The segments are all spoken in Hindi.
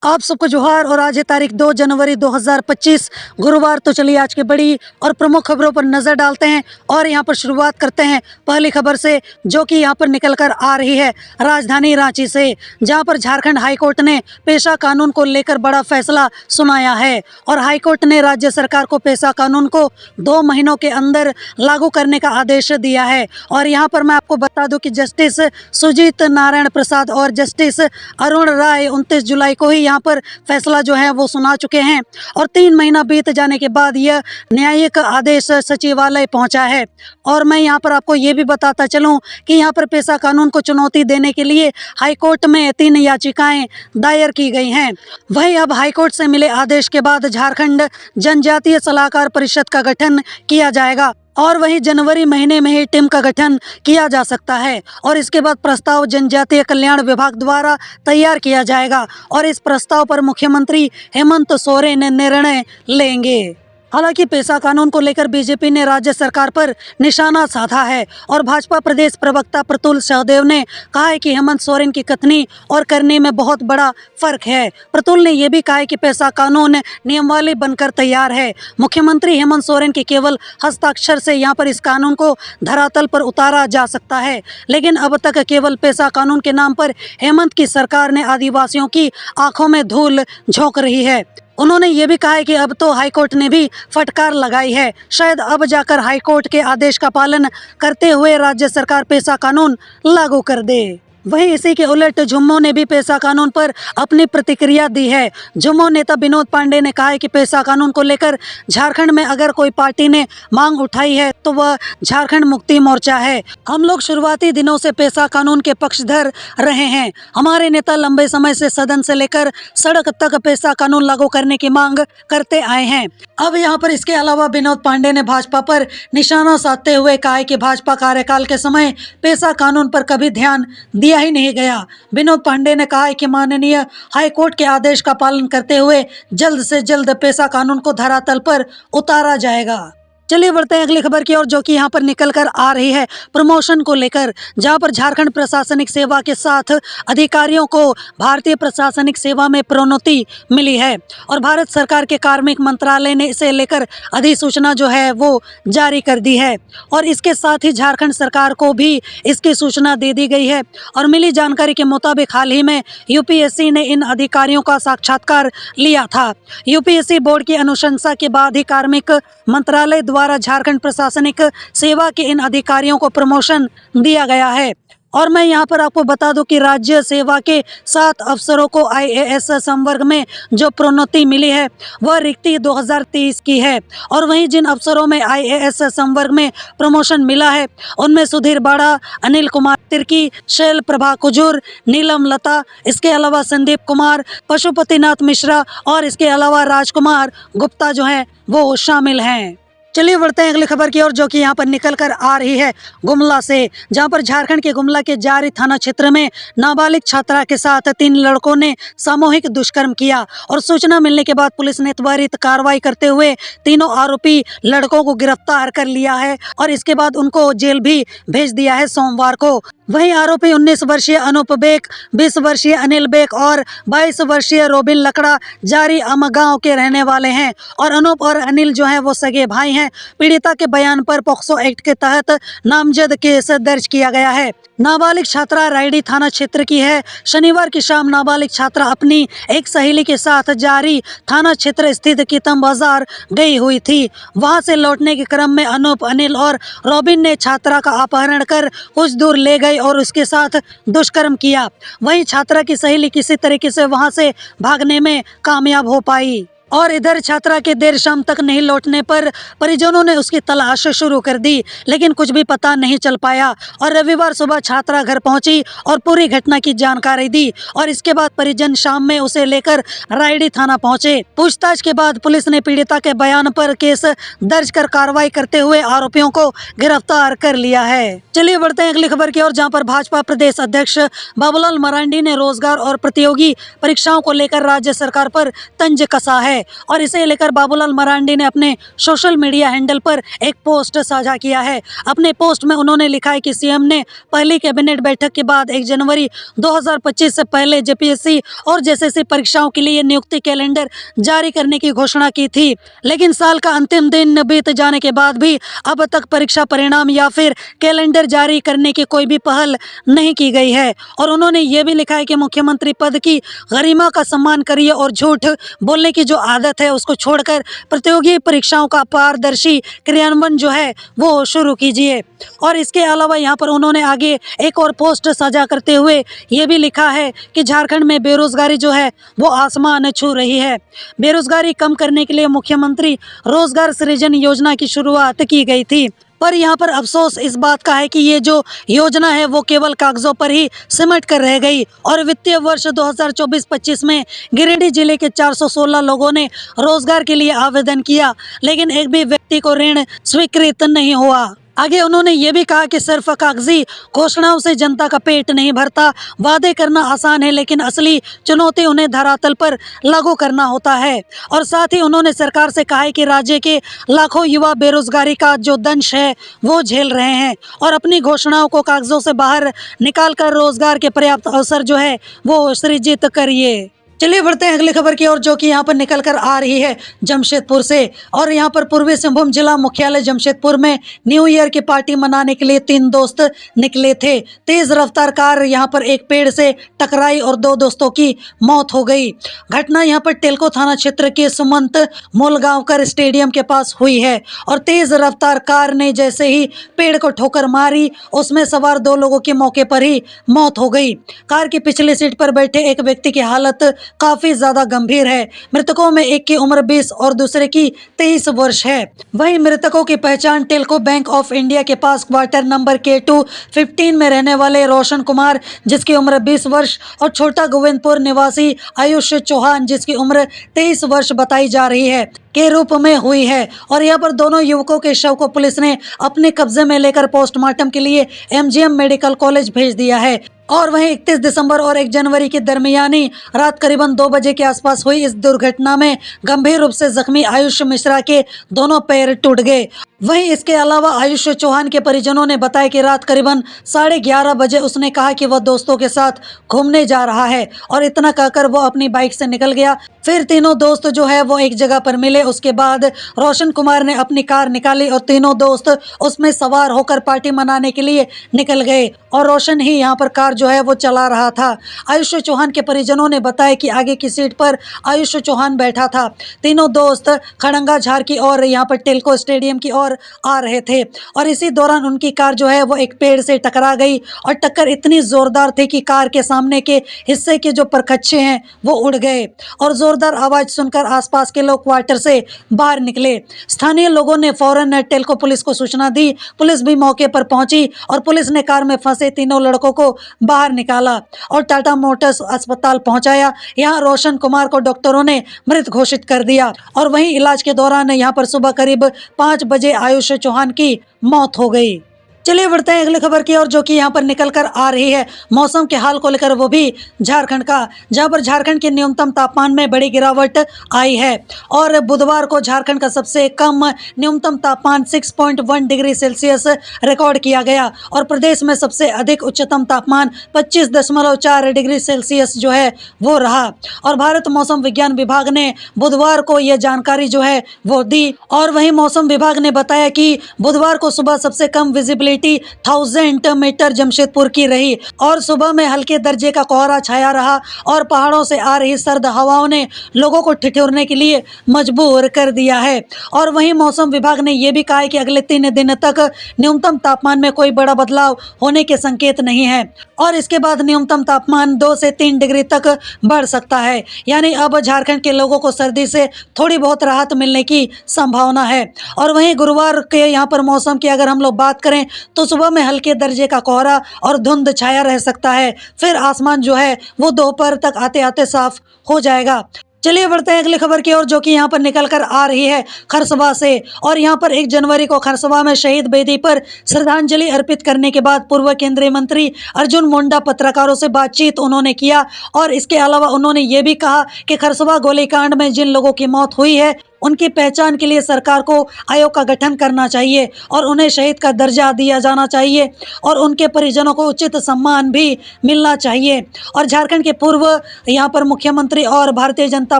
आप सबको जोहार। और आज है तारीख 2 जनवरी 2025 गुरुवार। तो चलिए आज की बड़ी और प्रमुख खबरों पर नजर डालते हैं और यहाँ पर शुरुआत करते हैं पहली खबर से, जो कि यहाँ पर निकल कर आ रही है राजधानी रांची से, जहाँ पर झारखंड हाईकोर्ट ने पेशा कानून को लेकर बड़ा फैसला सुनाया है। और हाईकोर्ट ने राज्य सरकार को पेशा कानून को 2 महीनों के अंदर लागू करने का आदेश दिया है। और यहाँ पर मैं आपको बता दूं कि जस्टिस सुजीत नारायण प्रसाद और जस्टिस अरुण राय 29 जुलाई को ही यहाँ पर फैसला जो है वो सुना चुके हैं। और 3 महीना बीत जाने के बाद यह न्यायिक आदेश सचिवालय पहुंचा है। और मैं यहाँ पर आपको ये भी बताता चलूं कि यहाँ पर पेशा कानून को चुनौती देने के लिए हाईकोर्ट में 3 याचिकाएं दायर की गई हैं। वहीं अब हाईकोर्ट से मिले आदेश के बाद झारखंड जनजातीय सलाहकार परिषद का गठन किया जाएगा और वहीं जनवरी महीने में ही टीम का गठन किया जा सकता है। और इसके बाद प्रस्ताव जनजातीय कल्याण विभाग द्वारा तैयार किया जाएगा और इस प्रस्ताव पर मुख्यमंत्री हेमंत सोरेन निर्णय लेंगे। हालांकि पेशा कानून को लेकर बीजेपी ने राज्य सरकार पर निशाना साधा है और भाजपा प्रदेश प्रवक्ता प्रतुल सहदेव ने कहा है कि हेमंत सोरेन की कथनी और करनी में बहुत बड़ा फर्क है। प्रतुल ने यह भी कहा है कि पेशा कानून नियमावली बनकर तैयार है। मुख्यमंत्री हेमंत सोरेन के केवल हस्ताक्षर से यहाँ पर इस कानून को धरातल पर उतारा जा सकता है, लेकिन अब तक केवल पेशा कानून के नाम पर हेमंत की सरकार ने आदिवासियों की आंखों में धूल झोंक रही है। उन्होंने ये भी कहा है कि अब तो हाईकोर्ट ने भी फटकार लगाई है, शायद अब जाकर हाईकोर्ट के आदेश का पालन करते हुए राज्य सरकार पेशा कानून लागू कर दे। वहीं इसी के उलट झुम्मो ने भी पेशा कानून पर अपनी प्रतिक्रिया दी है। झुम्मो नेता विनोद पांडे ने कहा है कि पेशा कानून को लेकर झारखंड में अगर कोई पार्टी ने मांग उठाई है तो वह झारखंड मुक्ति मोर्चा है। हम लोग शुरुआती दिनों से पेशा कानून के पक्षधर रहे हैं। हमारे नेता लंबे समय से सदन से लेकर सड़क तक पेशा कानून लागू करने की मांग करते आए हैं। अब यहाँ पर इसके अलावा विनोद पांडे ने भाजपा पर निशाना साधते हुए कहा है कि भाजपा कार्यकाल के समय पेशा कानून पर कभी ध्यान दिया ही नहीं गया। विनोद पांडे ने कहा है कि माननीय हाईकोर्ट के आदेश का पालन करते हुए जल्द से जल्द पेशा कानून को धरातल पर उतारा जाएगा। चलिए बढ़ते हैं अगली खबर की ओर, जो कि यहाँ पर निकल कर आ रही है प्रमोशन को लेकर, जहाँ पर झारखंड प्रशासनिक सेवा के साथ अधिकारियों को भारतीय प्रशासनिक सेवा में प्रोन्नति मिली है। और भारत सरकार के कार्मिक मंत्रालय ने इसे लेकर अधिसूचना जो है वो जारी कर दी है। और इसके साथ ही झारखंड सरकार को भी इसकी सूचना दे दी गई है। और मिली जानकारी के मुताबिक हाल ही में यूपीएससी ने इन अधिकारियों का साक्षात्कार लिया था। यूपीएससी बोर्ड की अनुशंसा के बाद ही कार्मिक मंत्रालय द्वारा झारखंड प्रशासनिक सेवा के इन अधिकारियों को प्रमोशन दिया गया है। और मैं यहाँ पर आपको बता दूं कि राज्य सेवा के 7 अफसरों को आईएएस संवर्ग में जो प्रोन्नति मिली है वह रिक्ति 2023 की है। और वहीं जिन अफसरों में आईएएस संवर्ग में प्रमोशन मिला है उनमें सुधीर बाड़ा, अनिल कुमार तिर्की, शैल प्रभा कुजूर, नीलम लता, इसके अलावा संदीप कुमार, पशुपतिनाथ मिश्रा और इसके अलावा राजकुमार गुप्ता जो हैं वो शामिल हैं। चलिए बढ़ते हैं अगली खबर की ओर, जो कि यहाँ पर निकल कर आ रही है गुमला से, जहाँ पर झारखंड के गुमला के जारी थाना क्षेत्र में नाबालिग छात्रा के साथ 3 लड़कों ने सामूहिक दुष्कर्म किया। और सूचना मिलने के बाद पुलिस ने त्वरित कार्रवाई करते हुए तीनों आरोपी लड़कों को गिरफ्तार कर लिया है और इसके बाद उनको जेल भी भेज दिया है सोमवार को। वहीं आरोपी 19 वर्षीय अनूप बेक, 20 वर्षीय अनिल बेक और 22 वर्षीय रोबिन लकड़ा जारी गांव के रहने वाले हैं। और अनूप और अनिल जो हैं वो सगे भाई हैं। पीड़िता के बयान पर पॉक्सो एक्ट के तहत नामजद केस दर्ज किया गया है। नाबालिग छात्रा रायडी थाना क्षेत्र की है। शनिवार की शाम नाबालिग छात्रा अपनी एक सहेली के साथ जारी थाना क्षेत्र स्थित कीतम बाजार गई हुई थी। वहां से लौटने के क्रम में अनूप, अनिल और रॉबिन ने छात्रा का अपहरण कर कुछ दूर ले गए और उसके साथ दुष्कर्म किया। वहीं छात्रा की सहेली किसी तरीके से वहां से भागने में कामयाब हो पाई। और इधर छात्रा के देर शाम तक नहीं लौटने पर परिजनों ने उसकी तलाश शुरू कर दी, लेकिन कुछ भी पता नहीं चल पाया। और रविवार सुबह छात्रा घर पहुंची और पूरी घटना की जानकारी दी। और इसके बाद परिजन शाम में उसे लेकर रायडी थाना पहुंचे। पूछताछ के बाद पुलिस ने पीड़िता के बयान पर केस दर्ज कर कार्रवाई करते हुए आरोपियों को गिरफ्तार कर लिया है। चलिए बढ़ते हैं अगली खबर की ओर, जहाँ पर भाजपा प्रदेश अध्यक्ष बाबूलाल मरांडी ने रोजगार और प्रतियोगी परीक्षाओं को लेकर राज्य सरकार पर तंज कसा है। है। और इसे लेकर बाबूलाल मरांडी ने अपने सोशल मीडिया हैंडल पर एक पोस्ट साझा किया है। अपने पोस्ट में उन्होंने लिखा है कि सीएम ने पहली कैबिनेट बैठक के बाद 1 जनवरी 2025 से पहले जेपीएससी और जेएसएससी परीक्षाओं के लिए नियुक्ति कैलेंडर जारी करने की घोषणा की थी, लेकिन साल का अंतिम दिन बीत जाने के बाद भी अब तक परीक्षा परिणाम या फिर कैलेंडर जारी करने की कोई भी पहल नहीं की गई है। और उन्होंने ये भी लिखा है कि मुख्यमंत्री पद की गरिमा का सम्मान करिए और झूठ बोलने की जो आदत है उसको छोड़कर प्रतियोगी परीक्षाओं का पारदर्शी क्रियान्वयन जो है वो शुरू कीजिए। और इसके अलावा यहाँ पर उन्होंने आगे एक और पोस्ट साझा करते हुए ये भी लिखा है कि झारखंड में बेरोजगारी जो है वो आसमान छू रही है। बेरोजगारी कम करने के लिए मुख्यमंत्री रोजगार सृजन योजना की शुरुआत की गई थी, पर यहाँ पर अफसोस इस बात का है कि ये जो योजना है वो केवल कागजों पर ही सिमट कर रह गई। और वित्तीय वर्ष 2024-25 में गिरिडीह जिले के 416 लोगों ने रोजगार के लिए आवेदन किया, लेकिन एक भी व्यक्ति को ऋण स्वीकृत नहीं हुआ। आगे उन्होंने ये भी कहा कि सिर्फ कागजी घोषणाओं से जनता का पेट नहीं भरता। वादे करना आसान है, लेकिन असली चुनौती उन्हें धरातल पर लागू करना होता है। और साथ ही उन्होंने सरकार से कहा है कि राज्य के लाखों युवा बेरोजगारी का जो दंश है वो झेल रहे हैं और अपनी घोषणाओं को कागजों से बाहर निकाल कर रोजगार के पर्याप्त अवसर जो है वो सृजित करिए। चलिए बढ़ते हैं अगली खबर की ओर, जो कि यहाँ पर निकल कर आ रही है जमशेदपुर से। और यहाँ पर पूर्वी सिंहभूम जिला मुख्यालय जमशेदपुर में न्यू ईयर की पार्टी मनाने के लिए 3 दोस्त निकले थे। तेज रफ्तार कार यहाँ पर एक पेड़ से टकराई और 2 दोस्तों की मौत हो गई। घटना यहाँ पर टेल्को थाना क्षेत्र के सुमंत मोलगांवकर स्टेडियम के पास हुई है। और तेज रफ्तार कार ने जैसे ही पेड़ को ठोकर मारी, उसमें सवार 2 लोगों की मौके पर ही मौत हो गई। कार की पिछली सीट पर बैठे एक व्यक्ति की हालत काफी ज्यादा गंभीर है। मृतकों में एक की उम्र 20 और दूसरे की 23 वर्ष है। वहीं मृतकों की पहचान टेल्को बैंक ऑफ इंडिया के पास क्वार्टर नंबर K2-15 में रहने वाले रोशन कुमार जिसकी उम्र 20 वर्ष और छोटा गोविंदपुर निवासी आयुष चौहान जिसकी उम्र 23 वर्ष बताई जा रही है के रूप में हुई है। और यहाँ पर दोनों युवकों के शव को पुलिस ने अपने कब्जे में लेकर पोस्टमार्टम के लिए MGM मेडिकल कॉलेज भेज दिया है। और वहीं 31 दिसंबर और 1 जनवरी की दरमियानी रात करीबन 2 बजे के आसपास हुई इस दुर्घटना में गंभीर रूप से जख्मी आयुष मिश्रा के दोनों पैर टूट गए। वहीं इसके अलावा आयुष चौहान के परिजनों ने बताया कि रात करीबन 11:30 बजे उसने कहा कि वह दोस्तों के साथ घूमने जा रहा है और इतना कहकर वो अपनी बाइक से निकल गया। फिर तीनों दोस्त जो है वो एक जगह पर मिले। उसके बाद रोशन कुमार ने अपनी कार निकाली और तीनों दोस्त उसमें सवार होकर पार्टी मनाने के लिए निकल गए और रोशन ही यहाँ पर कार जो है वो चला रहा था। आयुष चौहान के परिजनों ने बताया कि आगे की सीट पर आयुष चौहान बैठा था। तीनों दोस्त खड़ंगा झार की और यहाँ पर टेल्को स्टेडियम की ओर आ रहे थे और इसी दौरान उनकी कार जो है वो एक पेड़ से टकरा गई और टक्कर इतनी जोरदार थी कि कार के सामने के हिस्से के जो परखच्चे हैं वो उड़ गए और जोरदार आवाज सुनकर आसपास के लोग क्वार्टर से बाहर निकले। स्थानीय लोगों ने फौरन टेल्को पुलिस को सूचना दी। पुलिस भी मौके पर पहुंची और पुलिस ने कार में फंसे तीनों लड़कों को बाहर निकाला और टाटा मोटर्स अस्पताल पहुंचाया। यहाँ रोशन कुमार को डॉक्टरों ने मृत घोषित कर दिया और वहीं इलाज के दौरान यहाँ पर सुबह करीब 5 बजे आयुष चौहान की मौत हो गई। चलिए बढ़ते हैं अगली खबर की ओर, जो कि यहाँ पर निकल कर आ रही है मौसम के हाल को लेकर, वो भी झारखंड का, जहाँ पर झारखंड के न्यूनतम तापमान में बड़ी गिरावट आई है। और बुधवार को झारखंड का सबसे कम न्यूनतम तापमान 6.1 डिग्री सेल्सियस रिकॉर्ड किया गया और प्रदेश में सबसे अधिक उच्चतम तापमान 25.4 डिग्री सेल्सियस जो है वो रहा। और भारत मौसम विज्ञान विभाग ने बुधवार को यह जानकारी जो है वो दी। और वहीं मौसम विभाग ने बताया कि बुधवार को सुबह सबसे कम विजिबिलिटी 1000 मीटर जमशेदपुर की रही और सुबह में हल्के दर्जे का कोहरा छाया रहा और पहाड़ों से आ रही सर्द हवाओं ने लोगों को ठिठुरने के लिए मजबूर कर दिया है। और वहीं मौसम विभाग ने यह भी कहा है कि अगले 3 दिन तक न्यूनतम तापमान में कोई बड़ा बदलाव होने के संकेत नहीं है और इसके बाद न्यूनतम तापमान 2 से 3 डिग्री तक बढ़ सकता है। यानी अब झारखंड के लोगों को सर्दी से थोड़ी बहुत राहत मिलने की संभावना है। और वहीं गुरुवार के यहाँ पर मौसम की अगर हम लोग बात करें तो सुबह में हल्के दर्जे का कोहरा और धुंध छाया रह सकता है। फिर आसमान जो है वो दोपहर तक आते आते साफ हो जाएगा। चलिए बढ़ते हैं अगली खबर की ओर, जो कि यहाँ पर निकल कर आ रही है खरसवा से। और यहाँ पर 1 जनवरी को खरसवा में शहीद बेदी पर श्रद्धांजलि अर्पित करने के बाद पूर्व केंद्रीय मंत्री अर्जुन मुंडा पत्रकारों से बातचीत उन्होंने किया। और इसके अलावा उन्होंने ये भी कहा कि खरसवा गोलीकांड में जिन लोगों की मौत हुई है उनकी पहचान के लिए सरकार को आयोग का गठन करना चाहिए और उन्हें शहीद का दर्जा दिया जाना चाहिए और उनके परिजनों को उचित सम्मान भी मिलना चाहिए। और झारखंड के पूर्व यहाँ पर मुख्यमंत्री और भारतीय जनता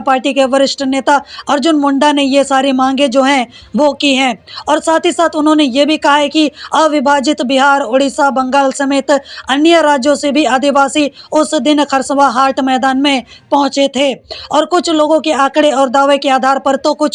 पार्टी के वरिष्ठ नेता अर्जुन मुंडा ने ये सारी मांगे जो हैं वो की हैं। और साथ ही साथ उन्होंने ये भी कहा है कि अविभाजित बिहार, उड़ीसा, बंगाल समेत अन्य राज्यों से भी आदिवासी उस दिन खरसवा हाट मैदान में पहुंचे थे। और कुछ लोगों के आंकड़े और दावे के आधार पर तो कुछ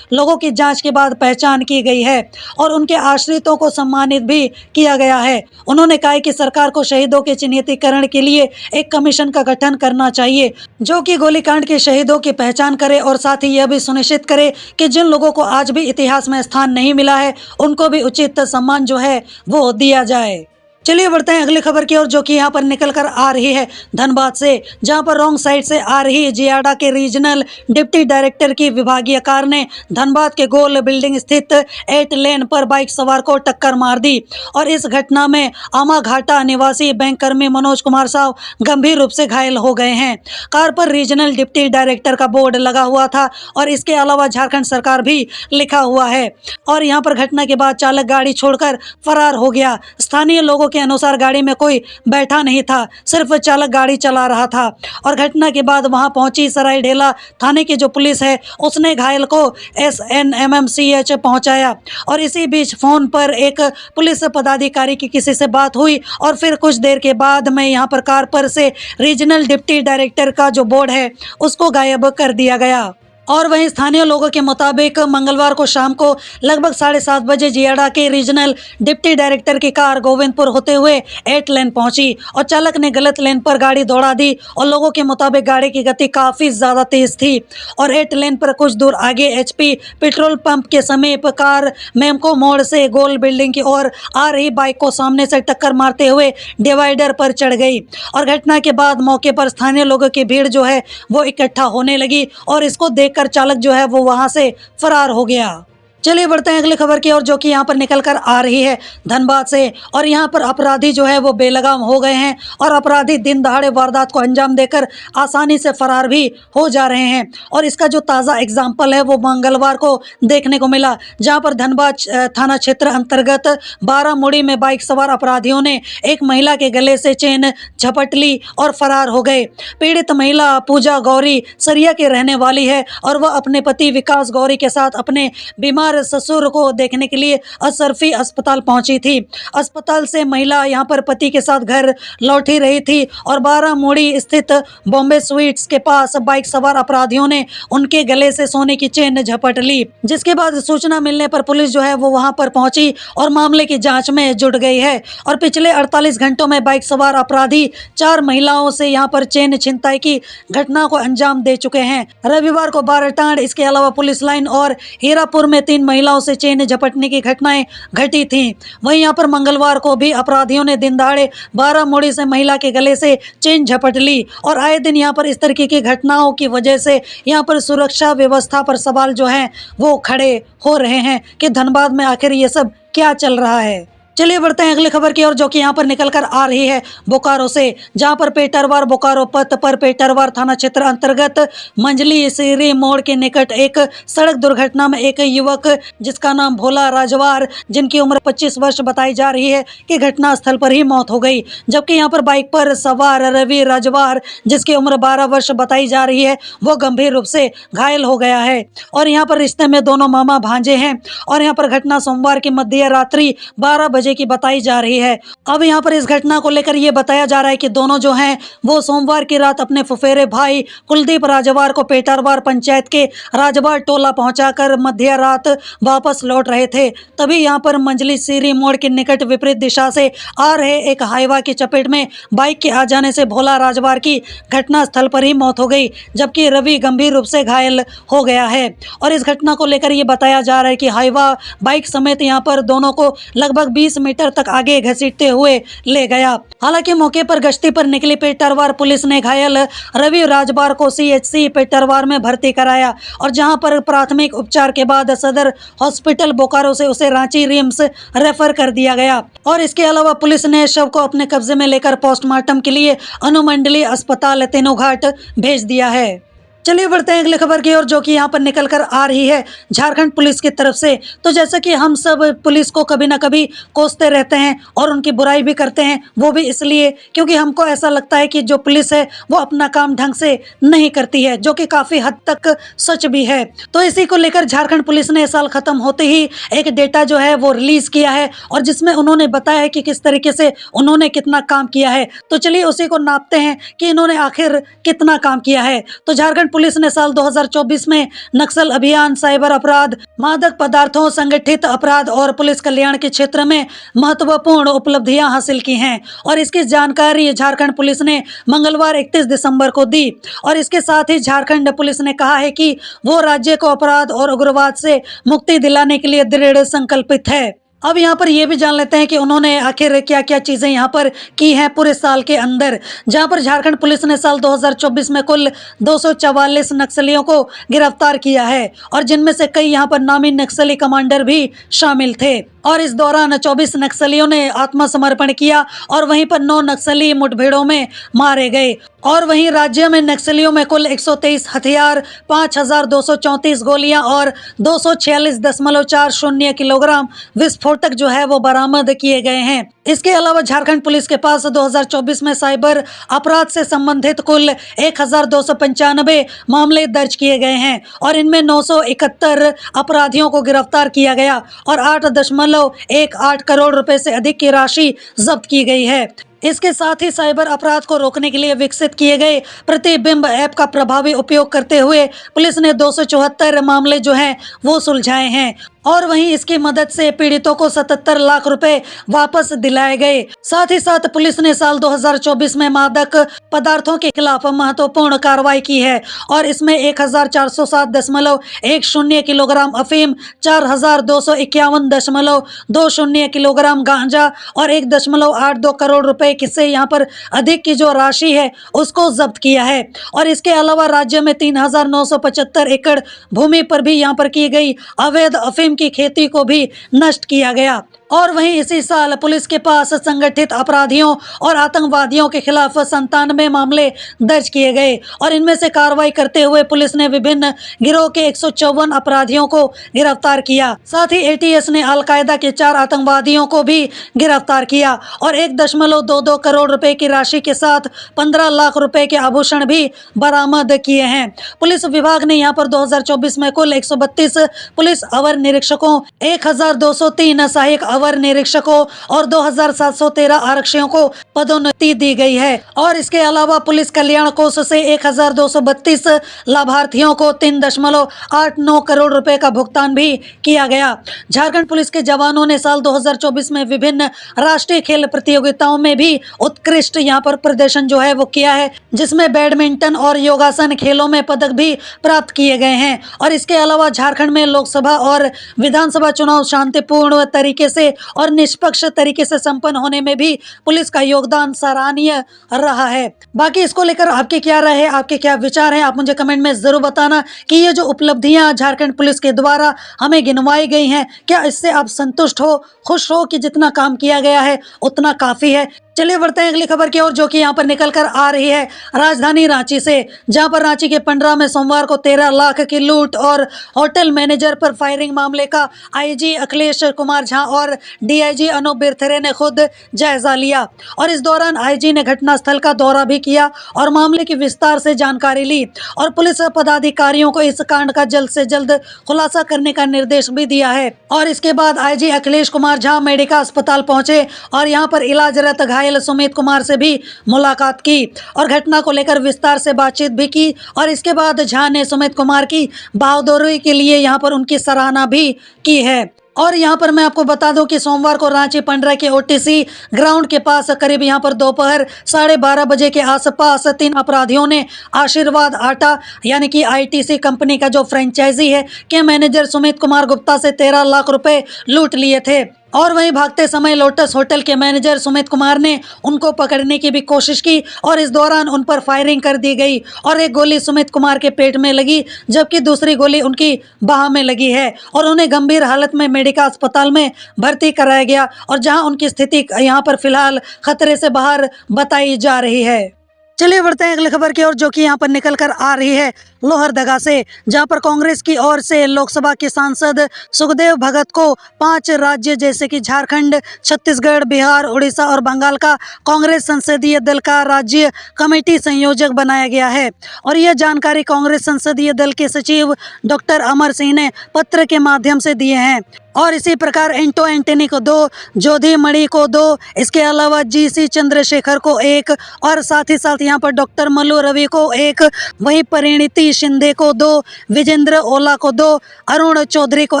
लोगों की जांच के बाद पहचान की गई है और उनके आश्रितों को सम्मानित भी किया गया है। उन्होंने कहा कि सरकार को शहीदों के चिन्हितीकरण के लिए एक कमीशन का गठन करना चाहिए जो कि गोलीकांड के शहीदों की पहचान करे और साथ ही यह भी सुनिश्चित करे कि जिन लोगों को आज भी इतिहास में स्थान नहीं मिला है उनको भी उचित सम्मान जो है वो दिया जाए। चलिए बढ़ते हैं अगली खबर की ओर, जो कि यहाँ पर निकल कर आ रही है धनबाद से, जहाँ पर रॉन्ग साइड से आ रही जियाडा के रीजनल डिप्टी डायरेक्टर की विभागीय कार ने धनबाद के गोल बिल्डिंग स्थित 8 लेन पर बाइक सवार को टक्कर मार दी। और इस घटना में आमाघाटा निवासी बैंक कर्मी मनोज कुमार साव गंभीर रूप से घायल हो गए हैं। कार पर रीजनल डिप्टी डायरेक्टर का बोर्ड लगा हुआ था और इसके अलावा झारखंड सरकार भी लिखा हुआ है। और यहाँ पर घटना के बाद चालक गाड़ी छोड़कर फरार हो गया। स्थानीय लोगों के अनुसार गाड़ी में कोई बैठा नहीं था, सिर्फ चालक गाड़ी चला रहा था। और घटना के बाद वहां पहुंची सरायढेला थाने की जो पुलिस है उसने घायल को SNMMCH पहुंचाया। और इसी बीच फोन पर एक पुलिस पदाधिकारी की किसी से बात हुई और फिर कुछ देर के बाद में यहाँ पर कार पर से रीजनल डिप्टी डायरेक्टर का जो बोर्ड है उसको गायब कर दिया गया। और वहीं स्थानीय लोगों के मुताबिक मंगलवार को शाम को लगभग 7:30 बजे जियाडा के रीजनल डिप्टी डायरेक्टर की कार गोविंदपुर होते हुए 8 लेन पहुंची और चालक ने गलत लेन पर गाड़ी दौड़ा दी। और लोगों के मुताबिक गाड़ी की गति काफ़ी ज़्यादा तेज थी और 8 लेन पर कुछ दूर आगे HP पेट्रोल पंप के समीप कार मेमको मोड़ से गोल बिल्डिंग की ओर आ रही बाइक को सामने से टक्कर मारते हुए डिवाइडर पर चढ़ गई। और घटना के बाद मौके पर स्थानीय लोगों की भीड़ जो है वो इकट्ठा होने लगी और इसको कर चालक जो है वो वहां से फरार हो गया। चलिए बढ़ते हैं अगली खबर की ओर, जो कि यहाँ पर निकल कर आ रही है धनबाद से। और यहाँ पर अपराधी जो है वो बेलगाम हो गए हैं और अपराधी दिन दहाड़े वारदात को अंजाम देकर आसानी से फरार भी हो जा रहे हैं। और इसका जो ताज़ा एग्जाम्पल है वो मंगलवार को देखने को मिला, जहाँ पर धनबाद थाना क्षेत्र अंतर्गत 12 मुड़ी में बाइक सवार अपराधियों ने एक महिला के गले से चेन झपट ली और फरार हो गए। पीड़ित महिला पूजा गौरी सरिया की रहने वाली है और वह अपने पति विकास गौरी के साथ अपने बीमार ससुर को देखने के लिए अशरफी अस्पताल पहुंची थी। अस्पताल से महिला यहां पर पति के साथ घर लौट ही रही थी और 12 मुड़ी स्थित बॉम्बे स्वीट्स के पास बाइक सवार अपराधियों ने उनके गले से सोने की चेन झपट ली, जिसके बाद सूचना मिलने पर पुलिस जो है वो वहां पर पहुंची और मामले की जांच में जुट गई है। और पिछले 48 घंटों में बाइक सवार अपराधी 4 महिलाओं से यहां पर चेन छिनताई की घटना को अंजाम दे चुके हैं। रविवार को बारटांड, इसके अलावा पुलिस लाइन और हीरापुर में 3 महिलाओं से चेन झपटने की घटनाएं घटी थीं। वहीं यहाँ पर मंगलवार को भी अपराधियों ने दिन दहाड़े 12 मुड़ी से महिला के गले से चेन झपट ली। और आए दिन यहाँ पर इस तरीके की घटनाओं की वजह से यहाँ पर सुरक्षा व्यवस्था पर सवाल जो हैं वो खड़े हो रहे हैं कि धनबाद में आखिर ये सब क्या चल रहा है। चलिए बढ़ते हैं अगली खबर की ओर, जो कि यहाँ पर निकल कर आ रही है बोकारो से, जहाँ पर पेटरवार बोकारो पथ पर पेटरवार थाना क्षेत्र अंतर्गत मंजली सीरी मोड़ के निकट एक सड़क दुर्घटना में एक युवक जिसका नाम भोला राजवार, जिनकी उम्र 25 वर्ष बताई जा रही है, कि घटनास्थल पर ही मौत हो गई। जबकि यहाँ पर बाइक पर सवार रवि राजवार, जिसकी उम्र 12 वर्ष बताई जा रही है, वो गंभीर रूप से घायल हो गया है। और यहाँ पर रिश्ते में दोनों मामा भांजे हैं। और यहाँ पर घटना सोमवार की मध्य रात्रि 12 बजे की बताई जा रही है। अब यहाँ पर इस घटना को लेकर ये बताया जा रहा है कि दोनों जो हैं वो सोमवार की रात अपने फुफेरे भाई कुलदीप राजवार को पेटरवार पंचायत के राजवार टोला पहुंचाकर मध्य रात वापस लौट रहे थे। तभी यहाँ पर मंजली सीरी मोड़ के निकट विपरीत दिशा से आ रहे एक हाईवा की चपेट में बाइक के आ जाने से भोला राजवार की घटनास्थल पर ही मौत हो गई, जबकि रवि गंभीर रूप से घायल हो गया है। और इस घटना को लेकर ये बताया जा रहा है कि हाईवा बाइक समेत यहाँ पर दोनों को लगभग 20 20 मीटर तक आगे घसीटते हुए ले गया। हालांकि मौके पर गश्ती पर निकली पेटरवार पुलिस ने घायल रवि राजबार को CHC पेटरवार में भर्ती कराया और जहां पर प्राथमिक उपचार के बाद सदर हॉस्पिटल बोकारो से उसे रांची रिम्स रेफर कर दिया गया। और इसके अलावा पुलिस ने शव को अपने कब्जे में लेकर पोस्टमार्टम के लिए अनुमंडलीय अस्पताल तेनोघाट भेज दिया है। चलिए बढ़ते हैं अगली खबर की ओर, जो कि यहाँ पर निकल कर आ रही है झारखंड पुलिस की तरफ से। तो जैसा कि हम सब पुलिस को कभी ना कभी कोसते रहते हैं और उनकी बुराई भी करते हैं, वो भी इसलिए क्योंकि हमको ऐसा लगता है कि जो पुलिस है वो अपना काम ढंग से नहीं करती है, जो कि काफ़ी हद तक सच भी है। तो इसी को लेकर झारखंड पुलिस ने साल खत्म होते ही एक डेटा जो है वो रिलीज किया है और जिसमें उन्होंने बताया है कि किस तरीके से उन्होंने कितना काम किया है। तो चलिए उसी को नापते हैं कि इन्होंने आखिर कितना काम किया है। तो झारखंड पुलिस ने साल 2024 में नक्सल अभियान, साइबर अपराध, मादक पदार्थों, संगठित अपराध और पुलिस कल्याण के क्षेत्र में महत्वपूर्ण उपलब्धियां हासिल की हैं और इसकी जानकारी झारखंड पुलिस ने मंगलवार 31 दिसंबर को दी। और इसके साथ ही झारखंड पुलिस ने कहा है कि वो राज्य को अपराध और उग्रवाद से मुक्ति दिलाने के लिए दृढ़ संकल्पित है। अब यहाँ पर ये भी जान लेते हैं कि उन्होंने आखिर क्या क्या चीज़ें यहाँ पर की हैं पूरे साल के अंदर, जहाँ पर झारखंड पुलिस ने साल 2024 में कुल 244 नक्सलियों को गिरफ्तार किया है और जिनमें से कई यहाँ पर नामी नक्सली कमांडर भी शामिल थे। और इस दौरान 24 नक्सलियों ने आत्मसमर्पण किया और वहीं पर 9 नक्सली मुठभेड़ों में मारे गए। और वहीं राज्य में नक्सलियों में कुल 123 हथियार, 5234 गोलियां और 246.40 किलोग्राम विस्फोटक जो है वो बरामद किए गए हैं। इसके अलावा झारखंड पुलिस के पास 2024 में साइबर अपराध से संबंधित कुल 1295 मामले दर्ज किए गए हैं और इनमें 971 अपराधियों को गिरफ्तार किया गया और 8.18 करोड़ रुपए से अधिक की राशि जब्त की गई है। इसके साथ ही साइबर अपराध को रोकने के लिए विकसित किए गए प्रतिबिंब ऐप का प्रभावी उपयोग करते हुए पुलिस ने 274 मामले जो हैं वो सुलझाए हैं और वहीं इसकी मदद से पीड़ितों को 77 लाख रुपए वापस दिलाए गए। साथ ही साथ पुलिस ने साल 2024 में मादक पदार्थों के खिलाफ महत्वपूर्ण कार्रवाई की है और इसमें 1407.10 किलोग्राम अफीम, 4251.20 किलोग्राम गांजा और 1.82 करोड़ रुपए से यहाँ पर अधिक की जो राशि है उसको जब्त किया है। और इसके अलावा राज्य में 3975 एकड़ भूमि पर भी यहाँ पर की गई अवैध अफीम की खेती को भी नष्ट किया गया। और वहीं इसी साल पुलिस के पास संगठित अपराधियों और आतंकवादियों के खिलाफ 97 मामले दर्ज किए गए और इनमें से कार्रवाई करते हुए पुलिस ने विभिन्न गिरोह के 154 अपराधियों को गिरफ्तार किया। साथ ही ATS ने अलकायदा के 4 आतंकवादियों को भी गिरफ्तार किया और 1.22 करोड़ रुपए की राशि के साथ 15 लाख रुपए के आभूषण भी बरामद किए हैं। पुलिस विभाग ने यहाँ पर 2024 में कुल 132 पुलिस अवर निरीक्षकों, 1203 सहायक अवर निरीक्षकों और 2713 आरक्षियों को पदोन्नति दी गई है। और इसके अलावा पुलिस कल्याण कोष से 1232 लाभार्थियों को 3.89 करोड़ रुपए का भुगतान भी किया गया। झारखंड पुलिस के जवानों ने साल 2024 में विभिन्न राष्ट्रीय खेल प्रतियोगिताओं में भी उत्कृष्ट यहाँ पर प्रदर्शन जो है वो किया है, जिसमें बैडमिंटन और योगासन खेलों में पदक भी प्राप्त किए गए हैं। और इसके अलावा झारखंड में लोकसभा और विधानसभा चुनाव शांतिपूर्ण तरीके से और निष्पक्ष तरीके से संपन्न होने में भी पुलिस का योगदान सराहनीय रहा है। बाकी इसको लेकर आपकी क्या राय है, आपके क्या विचार हैं, आप मुझे कमेंट में जरूर बताना कि ये जो उपलब्धियां झारखंड पुलिस के द्वारा हमें गिनवाई गई हैं, क्या इससे आप संतुष्ट हो, खुश हो कि जितना काम किया गया है उतना काफी है। चलिए बढ़ते हैं अगली खबर की ओर, जो कि यहाँ पर निकल कर आ रही है राजधानी रांची से, जहां पर रांची के पंडरा में सोमवार को 13 लाख की लूट और होटल मैनेजर पर फायरिंग मामले का IG अखिलेश कुमार झा और DIG अनूप बिरथरे ने खुद जायजा लिया और इस दौरान IG ने घटनास्थल का दौरा भी किया और मामले की विस्तार से जानकारी ली और पुलिस पदाधिकारियों को इस कांड का जल्द से जल्द खुलासा करने का निर्देश भी दिया है। और इसके बाद IG अखिलेश कुमार झा मेडिका अस्पताल पहुंचे और यहाँ पर इलाजरत घायल सुमित कुमार से भी मुलाकात की और घटना को लेकर विस्तार से बातचीत भी की। और इसके बाद झा ने सुमित कुमार की बहादुरी के लिए यहाँ पर उनकी सराहना भी की है। और यहाँ पर मैं आपको बता दूं कि सोमवार को रांची पंडरा के OTC ग्राउंड के पास करीब यहाँ पर दोपहर 12:30 बजे के आसपास 3 अपराधियों ने आशीर्वाद आटा यानी कि ITC कंपनी का जो फ्रेंचाइजी है के मैनेजर सुमित कुमार गुप्ता से 13 लाख रुपए लूट लिए थे। और वहीं भागते समय लोटस होटल के मैनेजर सुमित कुमार ने उनको पकड़ने की भी कोशिश की और इस दौरान उन पर फायरिंग कर दी गई और एक गोली सुमित कुमार के पेट में लगी जबकि दूसरी गोली उनकी बाह में लगी है और उन्हें गंभीर हालत में मेडिका अस्पताल में भर्ती कराया गया और जहां उनकी स्थिति यहां पर फिलहाल खतरे से बाहर बताई जा रही है। चलिए बढ़ते हैं अगली खबर की ओर, जो कि यहाँ पर निकल कर आ रही है लोहरदगा से, जहां पर कांग्रेस की ओर से लोकसभा के सांसद सुखदेव भगत को 5 राज्य जैसे कि झारखंड, छत्तीसगढ़, बिहार, उड़ीसा और बंगाल का कांग्रेस संसदीय दल का राज्य कमेटी संयोजक बनाया गया है। और यह जानकारी कांग्रेस संसदीय दल के सचिव डॉक्टर अमर सिंह ने पत्र के माध्यम से दिए हैं। और इसी प्रकार एंटो एंटनी को 2, जोधी मणि को 2, इसके अलावा GC चंद्रशेखर को 1 और साथ ही साथ यहाँ पर डॉक्टर मल्लू रवि को 1, वहीं परिणीति शिंदे को 2, विजेंद्र ओला को 2, अरुण चौधरी को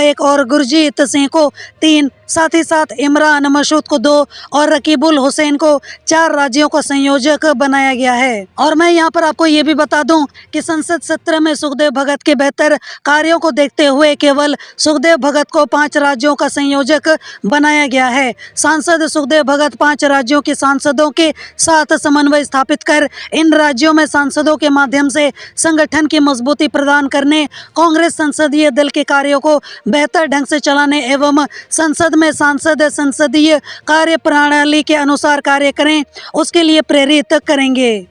1 और गुरजीत सिंह को 3, साथ ही साथ इमरान मसूद को 2 और रकीबुल हुसैन को 4 राज्यों का संयोजक बनाया गया है। और मैं यहाँ पर आपको ये भी बता दूं कि संसद सत्र में सुखदेव भगत के बेहतर कार्यों को देखते हुए केवल सुखदेव भगत को 5 राज्यों का संयोजक बनाया गया है। सांसद सुखदेव भगत 5 राज्यों के सांसदों के साथ समन्वय स्थापित कर इन राज्यों में सांसदों के माध्यम से संगठन की मजबूती प्रदान करने, कांग्रेस संसदीय दल के कार्यों को बेहतर ढंग से चलाने एवं संसद में सांसद संसदीय कार्य प्रणाली के अनुसार कार्य करें, उसके लिए प्रेरित करेंगे।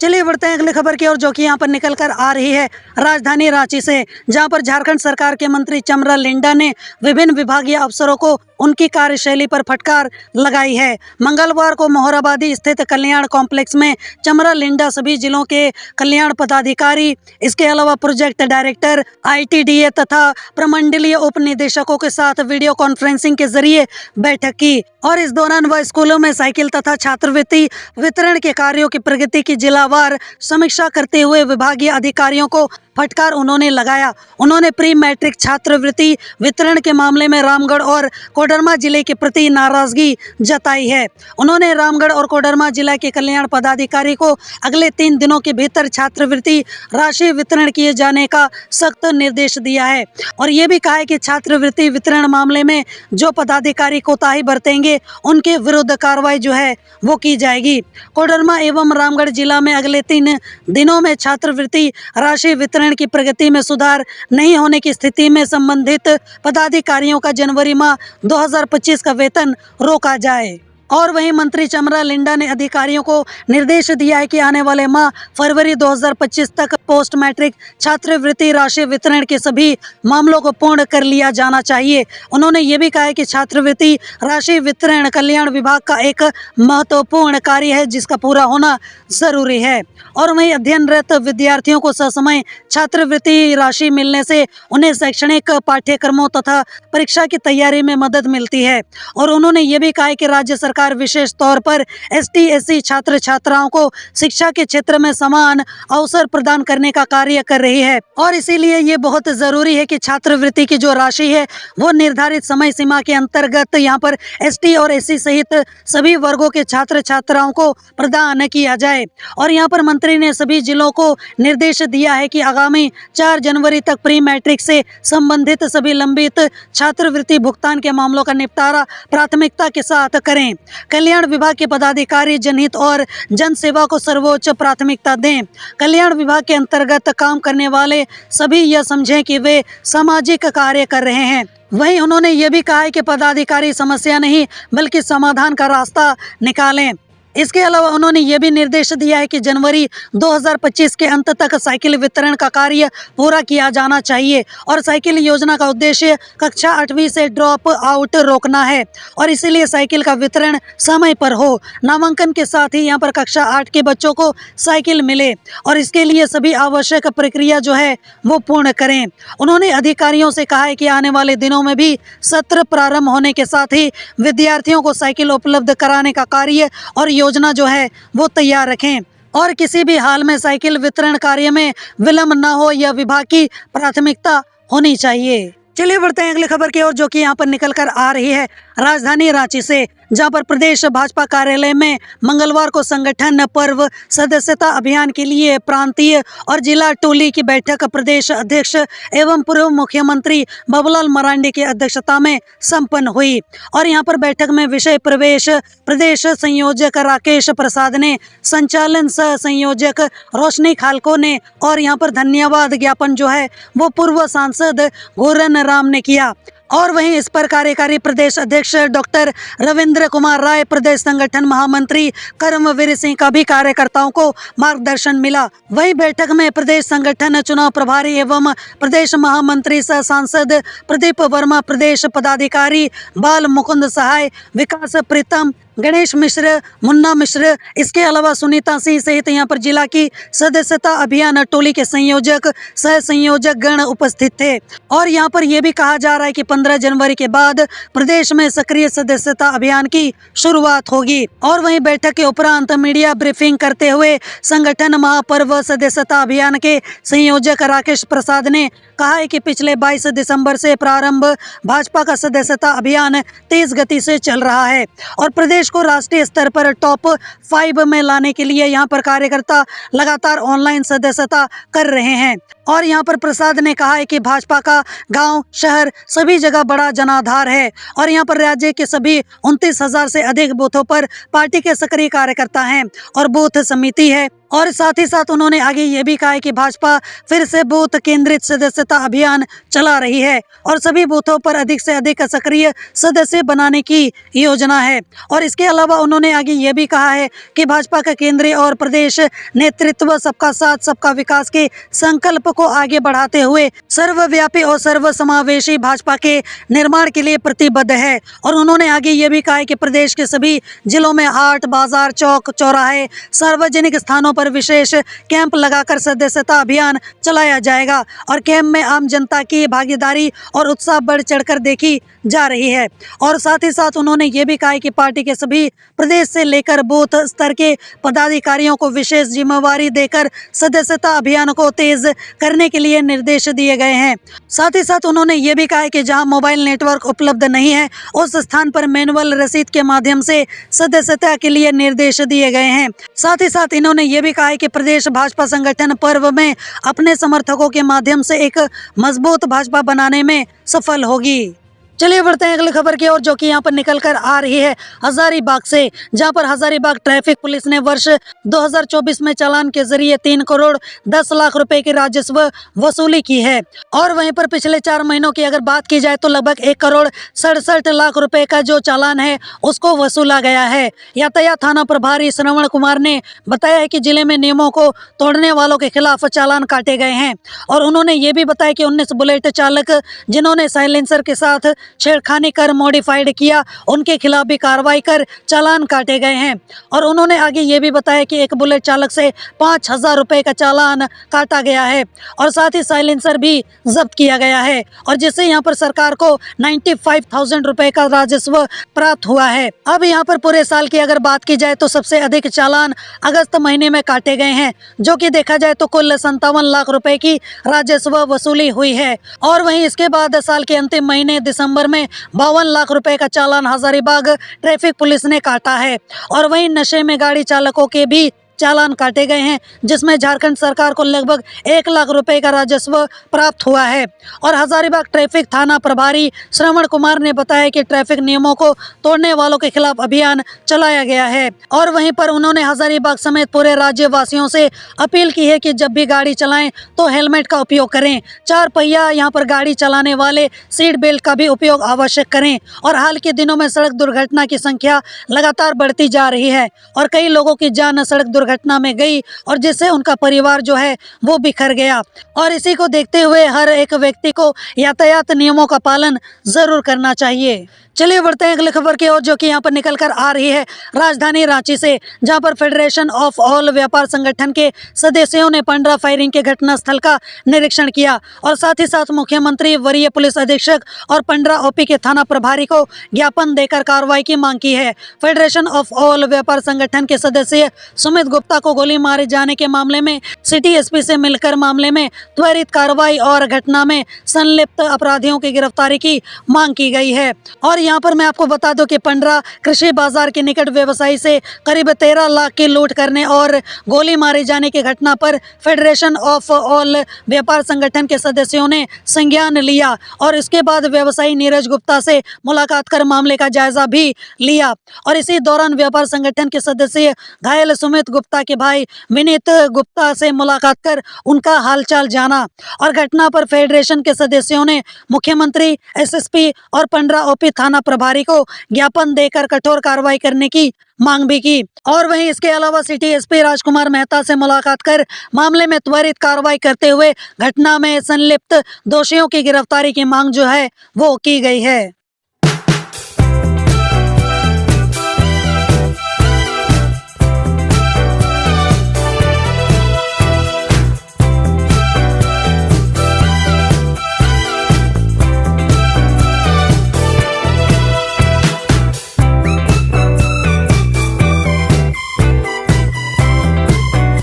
चलिए बढ़ते हैं अगली खबर की ओर, जो कि यहाँ पर निकल कर आ रही है राजधानी रांची से, जहाँ पर झारखंड सरकार के मंत्री चमरा लिंडा ने विभिन्न विभागीय अफसरों को उनकी कार्यशैली पर फटकार लगाई है। मंगलवार को मोहराबादी स्थित कल्याण कॉम्प्लेक्स में चमरा लिंडा सभी जिलों के कल्याण पदाधिकारी, इसके अलावा प्रोजेक्ट डायरेक्टर, ITDA तथा प्रमंडलीय उप निदेशकों के साथ वीडियो कॉन्फ्रेंसिंग के जरिए बैठक की और इस दौरान वह स्कूलों में साइकिल तथा छात्रवृत्ति वितरण के कार्यों की प्रगति की जिलावार समीक्षा करते हुए विभागीय अधिकारियों को फटकार उन्होंने लगाया। उन्होंने प्री मैट्रिक छात्रवृत्ति वितरण के मामले में रामगढ़ और कोडरमा जिले के प्रति नाराजगी जताई है। उन्होंने रामगढ़ और कोडरमा जिला के कल्याण पदाधिकारी को अगले 3 दिनों के भीतर छात्रवृत्ति राशि वितरण किए जाने का सख्त निर्देश दिया है और ये भी कहा है कि छात्रवृत्ति वितरण मामले में जो पदाधिकारी कोताही बरतेंगे उनके विरुद्ध कार्रवाई जो है वो की जाएगी। कोडरमा एवं रामगढ़ जिला में अगले 3 दिनों में छात्रवृत्ति राशि वितरण की प्रगति में सुधार नहीं होने की स्थिति में संबंधित पदाधिकारियों का जनवरी माह 2025 का वेतन रोका जाए। और वहीं मंत्री चमरा लिंडा ने अधिकारियों को निर्देश दिया है कि आने वाले माह फरवरी 2025 तक पोस्ट मैट्रिक छात्रवृत्ति राशि वितरण के सभी मामलों को पूर्ण कर लिया जाना चाहिए। उन्होंने ये भी कहा है कि छात्रवृत्ति राशि वितरण कल्याण विभाग का एक महत्वपूर्ण कार्य है जिसका पूरा होना जरूरी है। और वहीं अध्ययनरत विद्यार्थियों को ससमय छात्रवृत्ति राशि मिलने से उन्हें शैक्षणिक पाठ्यक्रमों तथा परीक्षा की तैयारी में मदद मिलती है। और उन्होंने ये भी कहा है कि राज्य सरकार विशेष तौर पर ST/SC छात्र छात्राओं को शिक्षा के क्षेत्र में समान अवसर प्रदान करने का कार्य कर रही है और इसीलिए ये बहुत जरूरी है कि छात्रवृत्ति की जो राशि है वो निर्धारित समय सीमा के अंतर्गत यहाँ पर ST और SC सहित सभी वर्गों के छात्र छात्राओं को प्रदान किया जाए। और यहाँ पर मंत्री ने सभी जिलों को निर्देश दिया है कि आगामी 4 जनवरी तक प्री मैट्रिक से संबंधित सभी लंबित छात्रवृत्ति भुगतान के मामलों का निपटारा प्राथमिकता के साथ करें। कल्याण विभाग के पदाधिकारी जनहित और जन सेवा को सर्वोच्च प्राथमिकता दें। कल्याण विभाग के अंतर्गत काम करने वाले सभी यह समझें कि वे सामाजिक कार्य कर रहे हैं। वहीं उन्होंने ये भी कहा है कि पदाधिकारी समस्या नहीं बल्कि समाधान का रास्ता निकालें। इसके अलावा उन्होंने ये भी निर्देश दिया है कि जनवरी 2025 के अंत तक साइकिल वितरण का कार्य पूरा किया जाना चाहिए और साइकिल योजना का उद्देश्य कक्षा 8वीं से ड्रॉप आउट रोकना है और इसीलिए साइकिल का वितरण समय पर हो। नामांकन के साथ ही यहाँ पर कक्षा 8 के बच्चों को साइकिल मिले और इसके लिए सभी आवश्यक प्रक्रिया जो है वो पूर्ण करें। उन्होंने अधिकारियों से कहा है कि आने वाले दिनों में भी सत्र प्रारंभ होने के साथ ही विद्यार्थियों को साइकिल उपलब्ध कराने का कार्य और योजना जो है वो तैयार रखें और किसी भी हाल में साइकिल वितरण कार्य में विलंब न हो, यह विभाग की प्राथमिकता होनी चाहिए। चलिए बढ़ते हैं अगली खबर की ओर, जो कि यहाँ पर निकल कर आ रही है राजधानी रांची से, जहां पर प्रदेश भाजपा कार्यालय में मंगलवार को संगठन पर्व सदस्यता अभियान के लिए प्रांतीय और जिला टोली की बैठक प्रदेश अध्यक्ष एवं पूर्व मुख्यमंत्री बाबूलाल मरांडी की अध्यक्षता में संपन्न हुई। और यहां पर बैठक में विषय प्रवेश प्रदेश संयोजक राकेश प्रसाद ने, संचालन सह संयोजक रोशनी खालको ने और यहां पर धन्यवाद ज्ञापन जो है वो पूर्व सांसद घूरन राम ने किया। और वहीं इस पर कार्यकारी प्रदेश अध्यक्ष डॉक्टर रविंद्र कुमार राय, प्रदेश संगठन महामंत्री कर्मवीर सिंह का भी कार्यकर्ताओं को मार्गदर्शन मिला। वहीं बैठक में प्रदेश संगठन चुनाव प्रभारी एवं प्रदेश महामंत्री सह सांसद प्रदीप वर्मा, प्रदेश पदाधिकारी बाल मुकुंद सहाय, विकास प्रीतम, गणेश मिश्र, मुन्ना मिश्र, इसके अलावा सुनीता सिंह सहित यहाँ पर जिला की सदस्यता अभियान टोली के संयोजक सह संयोजक गण उपस्थित थे। और यहाँ पर यह भी कहा जा रहा है कि 15 जनवरी के बाद प्रदेश में सक्रिय सदस्यता अभियान की शुरुआत होगी। और वहीं बैठक के उपरांत मीडिया ब्रीफिंग करते हुए संगठन महापर्व सदस्यता अभियान के संयोजक राकेश प्रसाद ने कहा है कि पिछले 22 दिसंबर से प्रारंभ भाजपा का सदस्यता अभियान तेज गति से चल रहा है और प्रदेश को राष्ट्रीय स्तर पर टॉप 5 में लाने के लिए यहाँ पर कार्यकर्ता लगातार ऑनलाइन सदस्यता कर रहे हैं। और यहाँ पर प्रसाद ने कहा है कि भाजपा का गांव शहर सभी जगह बड़ा जनाधार है और यहाँ पर राज्य के सभी 29,000 से अधिक बूथों पर पार्टी के सक्रिय कार्यकर्ता हैं और बूथ समिति है। और साथ ही साथ उन्होंने आगे ये भी कहा है कि भाजपा फिर से बूथ केंद्रित सदस्यता अभियान चला रही है और सभी बूथों पर अधिक से अधिक सक्रिय सदस्य बनाने की योजना है। और इसके अलावा उन्होंने आगे ये भी कहा है कि भाजपा का केंद्रीय और प्रदेश नेतृत्व सबका साथ सबका विकास के संकल्प को आगे बढ़ाते हुए सर्वव्यापी और सर्वसमावेशी भाजपा के निर्माण के लिए प्रतिबद्ध है। और उन्होंने आगे ये भी कहा है कि प्रदेश के सभी जिलों में हाट बाजार चौक चौराहे सार्वजनिक स्थानों पर विशेष कैंप लगाकर सदस्यता अभियान चलाया जाएगा और कैंप में आम जनता की भागीदारी और उत्साह बढ़ चढ़कर देखी जा रही है। और साथ ही साथ उन्होंने ये भी कहा कि पार्टी के सभी प्रदेश से लेकर बूथ स्तर के पदाधिकारियों को विशेष जिम्मेवारी देकर सदस्यता अभियान को तेज करने के लिए निर्देश दिए गए हैं। साथ ही साथ उन्होंने ये भी कहा कि जहां मोबाइल नेटवर्क उपलब्ध नहीं है उस स्थान पर मैनुअल रसीद के माध्यम से सदस्यता के लिए निर्देश दिए गए हैं। साथ ही साथ इन्होंने ये भी कहा है कि प्रदेश भाजपा संगठन पर्व में अपने समर्थकों के माध्यम से एक मजबूत भाजपा बनाने में सफल होगी। चलिए बढ़ते हैं अगली खबर की ओर, जो कि यहाँ पर निकल कर आ रही है हजारीबाग से, जहाँ पर हजारीबाग ट्रैफिक पुलिस ने वर्ष 2024 में चालान के जरिए 3 करोड़ 10 लाख रुपए की राजस्व वसूली की है। और वहीं पर पिछले 4 महीनों की अगर बात की जाए तो लगभग 1 करोड़ 67 लाख रुपए का जो चालान है उसको वसूला गया है। यातायात थाना प्रभारी श्रवण कुमार ने बताया है कि जिले में नियमों को तोड़ने वालों के खिलाफ चालान काटे गए हैं। और उन्होंने ये भी बताया कि 19 बुलेट चालक जिन्होंने साइलेंसर के साथ छेड़खानी कर मॉडिफाइड किया उनके खिलाफ भी कार्रवाई कर चालान काटे गए हैं। और उन्होंने आगे ये भी बताया कि एक बुलेट चालक से 5,000 रुपए का चालान काटा गया है और साथ ही साइलेंसर भी जब्त किया गया है और जिससे यहाँ पर सरकार को 95,000 रुपए का राजस्व प्राप्त हुआ है। अब यहाँ पर पूरे साल की अगर बात की जाए तो सबसे अधिक चालान अगस्त महीने में काटे गए हैं, जो कि देखा जाए तो कुल 57 लाख रुपए की राजस्व वसूली हुई है। और वहीं इसके बाद साल के अंतिम महीने दिसंबर में 52 लाख रुपए का चालान हजारीबाग ट्रैफिक पुलिस ने काटा है। और वहीं नशे में गाड़ी चालकों के भी चालान काटे गए हैं, जिसमें झारखंड सरकार को लगभग 1 लाख रुपए का राजस्व प्राप्त हुआ है। और हजारीबाग ट्रैफिक थाना प्रभारी श्रवण कुमार ने बताया कि ट्रैफिक नियमों को तोड़ने वालों के खिलाफ अभियान चलाया गया है। और वहीं पर उन्होंने हजारीबाग समेत पूरे राज्य वासियों से अपील की है कि जब भी गाड़ी चलाएं तो हेलमेट का उपयोग करें। 4 पहिया यहाँ पर गाड़ी चलाने वाले सीट बेल्ट का भी उपयोग आवश्यक करें। और हाल के दिनों में सड़क दुर्घटना की संख्या लगातार बढ़ती जा रही है और कई लोगों की जान सड़क घटना में गई और जिससे उनका परिवार जो है वो बिखर गया। और इसी को देखते हुए हर एक व्यक्ति को यातायात नियमों का पालन जरूर करना चाहिए। चलिए बढ़ते हैं अगली खबर की ओर, जो कि यहाँ पर निकल कर आ रही है राजधानी रांची से, जहाँ पर फेडरेशन ऑफ ऑल व्यापार संगठन के सदस्यों ने पंडरा फायरिंग के घटनास्थल का निरीक्षण किया और साथ ही साथ मुख्यमंत्री, वरीय पुलिस अधीक्षक और पंडरा ओपी के थाना प्रभारी को ज्ञापन देकर कार्रवाई की मांग की है। फेडरेशन ऑफ ऑल व्यापार संगठन के सदस्य सुमित गुप्ता को गोली मारे जाने के मामले में सिटी एसपी से मिलकर मामले में त्वरित कार्रवाई और घटना में संलिप्त अपराधियों की गिरफ्तारी की मांग की गई है। और यहाँ पर मैं आपको बता दूं कि पंडरा कृषि बाजार के निकट व्यवसायी से करीब 13 लाख की लूट करने और गोली मारे जाने की घटना पर फेडरेशन ऑफ ऑल व्यापार संगठन के सदस्यों ने संज्ञान लिया और इसके बाद व्यवसायी नीरज गुप्ता से मुलाकात कर मामले का जायजा भी लिया। और इसी दौरान व्यापार संगठन के सदस्य घायल सुमित गुप्ता के भाई विनीत गुप्ता से मुलाकात कर उनका हालचाल जाना और घटना पर फेडरेशन के सदस्यों ने मुख्यमंत्री, एसएसपी और पंडरा ओपी थाना प्रभारी को ज्ञापन देकर कठोर कार्रवाई करने की मांग भी की। और वहीं इसके अलावा सिटी एसपी राजकुमार मेहता से मुलाकात कर मामले में त्वरित कार्रवाई करते हुए घटना में संलिप्त दोषियों की गिरफ्तारी की मांग जो है वो की गई है।